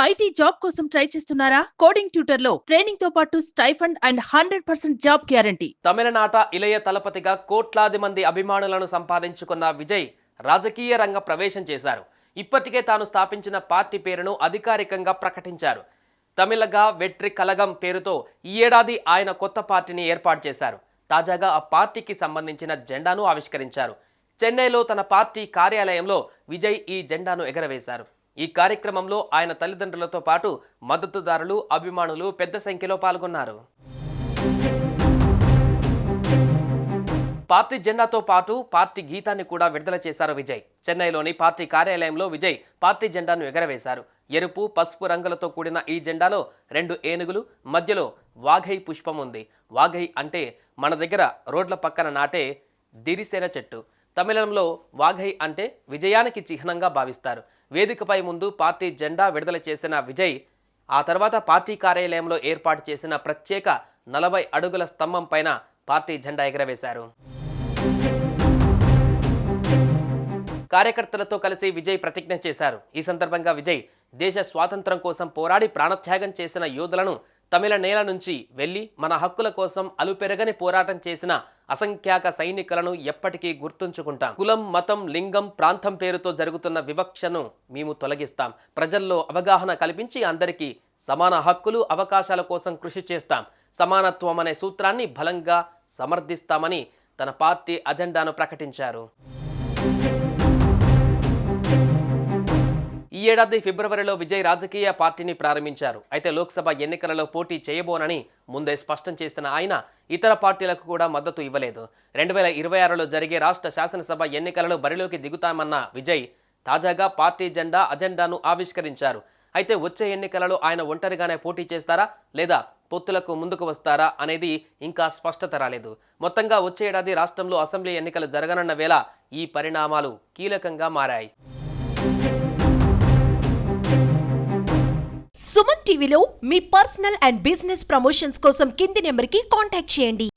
IT job కోసం try చేస్తున్నారా? Coding tutor లో ట్రైనింగ్ తో పాటు స్టైఫండ్ అండ్ 100% జాబ్ గ్యారంటీ. తమిళనాట ఇళయ తలపతిగా కోట్లాది మంది అభిమానులను సంపాదించుకున్న విజయ్ రాజకీయ రంగ ప్రవేశం చేశారు. ఇప్పటికే తాను స్థాపించిన పార్టీ పేరును అధికారికంగా ప్రకటించారు. తమిళగా వెట్రి కలగం పేరుతో ఈ ఏడాది ఆయన కొత్త పార్టీని ఏర్పాటు చేశారు. తాజాగా ఆ పార్టీకి సంబంధించిన జెండాను ఆవిష్కరించారు. చెన్నైలో తన పార్టీ కార్యాలయంలో విజయ్ ఈ జెండాను ఎగరవేశారు. ఈ కార్యక్రమంలో ఆయన తల్లిదండ్రులతో పాటు మద్దతుదారులు, అభిమానులు పెద్ద సంఖ్యలో పాల్గొన్నారు. పార్టీ జెండాతో పాటు పార్టీ గీతాన్ని కూడా విడుదల చేశారు విజయ్. చెన్నైలోని పార్టీ కార్యాలయంలో విజయ్ పార్టీ జెండాను ఎగరవేశారు. ఎరుపు, పసుపు రంగులతో కూడిన ఈ జెండాలో 2 ఏనుగులు, మధ్యలో వాఘై పుష్పం ఉంది. వాఘై అంటే మన దగ్గర రోడ్ల పక్కన నాటే దిరిసేన చెట్టు. తమిళంలో వాఘై అంటే విజయానికి చిహ్నంగా భావిస్తారు. వేదికపై ముందు పార్టీ జెండా విడుదల చేసిన విజయ్ ఆ తర్వాత పార్టీ కార్యాలయంలో ఏర్పాటు చేసిన ప్రత్యేక 40 అడుగుల స్తంభం పైన పార్టీ జెండా ఎగరవేశారు. కార్యకర్తలతో కలిసి విజయ్ ప్రతిజ్ఞ చేశారు. ఈ సందర్భంగా విజయ్ దేశ స్వాతంత్రం కోసం పోరాడి ప్రాణత్యాగం చేసిన యోధులను, తమిళ నేల నుంచి వెళ్లి మన హక్కుల కోసం అలుపెరగని పోరాటం చేసిన అసంఖ్యాక సైనికులను ఎప్పటికీ గుర్తుంచుకుంటాం. కులం, మతం, లింగం, ప్రాంతం పేరుతో జరుగుతున్న వివక్షను మేము తొలగిస్తాం. ప్రజల్లో అవగాహన కల్పించి అందరికీ సమాన హక్కులు, అవకాశాల కోసం కృషి చేస్తాం. సమానత్వం అనే సూత్రాన్ని బలంగా సమర్థిస్తామని తన పార్టీ అజెండాను ప్రకటించారు. ఈ ఏడాది ఫిబ్రవరిలో విజయ్ రాజకీయ పార్టీని ప్రారంభించారు. అయితే లోక్సభ ఎన్నికలలో పోటీ చేయబోనని ముందే స్పష్టం చేసిన ఆయన ఇతర పార్టీలకు కూడా మద్దతు ఇవ్వలేదు. 2026లో జరిగే రాష్ట్ర శాసనసభ ఎన్నికలలో బరిలోకి దిగుతామన్న విజయ్ తాజాగా పార్టీ జెండా అజెండాను ఆవిష్కరించారు. అయితే వచ్చే ఎన్నికలలో ఆయన ఒంటరిగానే పోటీ చేస్తారా లేదా పొత్తులకు ముందుకు వస్తారా అనేది ఇంకా స్పష్టత రాలేదు. మొత్తంగా వచ్చే ఏడాది రాష్ట్రంలో అసెంబ్లీ ఎన్నికలు జరగనున్న వేళ ఈ పరిణామాలు కీలకంగా మారాయి. సుమన్ టీవీలో మీ పర్సనల్ అండ్ బిజినెస్ ప్రమోషన్స్ కోసం కింది నెంబర్కి కాంటాక్ట్ చేయండి.